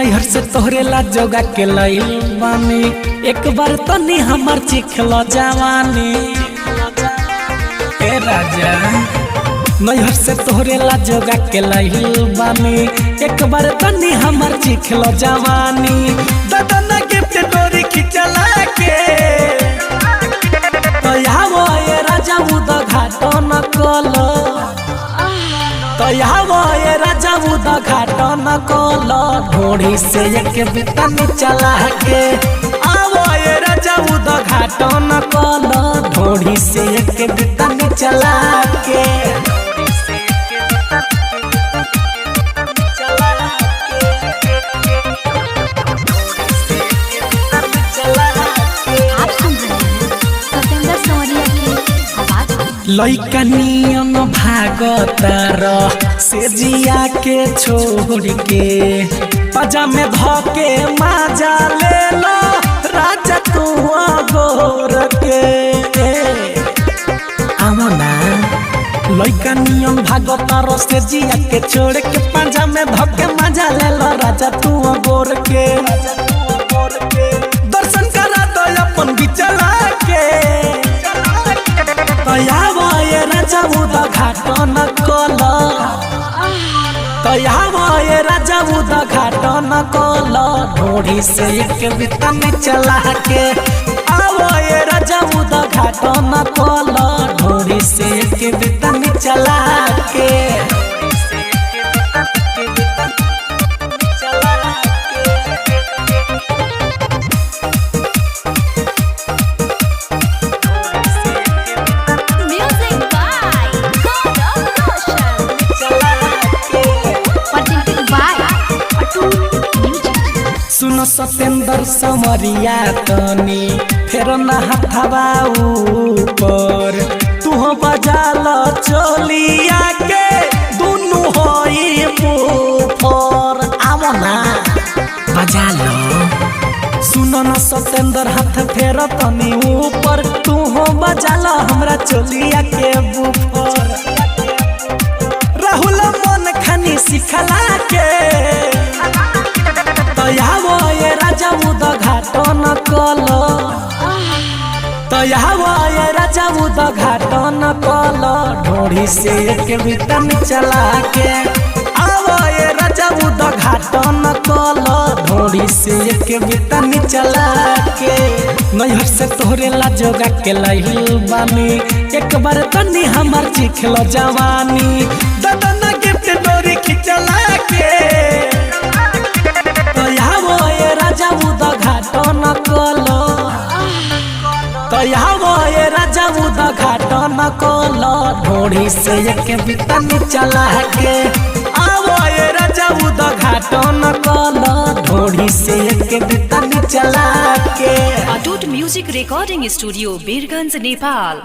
नैहर से तोहरे ला जोगा के लइल बानी, एक बार तनी हमर चिखल जवानी। ए राजा नैहर से तोहरे ला जोगा के लइल बानी, एक बार तनी हमर चिखल जवानी। दादा ना गिफ्ट डोरी खिंचला के तो यावो ये राजा उद घाटो न कलो, तो यावो ये राजा उद घाटो न कलो। ढोड़ी से एक बितनी चला के आवो ये राजा उद घाटो न कलो, ढोड़ी से एक बितनी चला के। लइका नियन भागतर से जिया के छोड़ के, पजा में धके माजा ले लो राजा तू गोर के। आमना लइका नियन भागतर से जिया के छोड़ के, पजा में धके माजा ले लो राजा तू गोर के। दर्शन करा तो अपन बिचला के यावो ये राजा उद घाटो न कलो, तो यावो ये राजा उद घाटो न कलो। ढोड़ी से एक बितनी चला के आवो ये राजा उद घाटो न कलो, ढोड़ी से एक बितनी चला के। सुनो सतेंद्र समरिया तनी फेर न हथवा ऊपर, तू बजा लो चोलिया के दुनु होई मुफर। आवो ना बजा लो। सुनो न सतेंद्र हाथ फेर तनी ऊपर, तू बजा लो हमरा चोलिया के बुफर। राहुल मन खानी सिखला के यावो ये राजा उद घाटो न कलो, तो यावो ये राजा उद घाटो न कलो। ढोड़ी से एक बितनी चला के आवो ये राजा उद घाटो न कलो, ढोड़ी से एक बितनी चला के। नैहर से तोहरे ला जोगा के लइल बानी, एक बार तनी हमर चिखल जवानी। दादा ना गिफ्ट डोरी खिंचला के उद घाटो न कलो, तो यावो ये राजा उद घाटो न कलो। ढोड़ी से एक बितनी चला के आवो ये राजा उद घाटो न कलो, ढोड़ी से एक बितनी चला के। अटूट music recording studio Birgunj Nepal.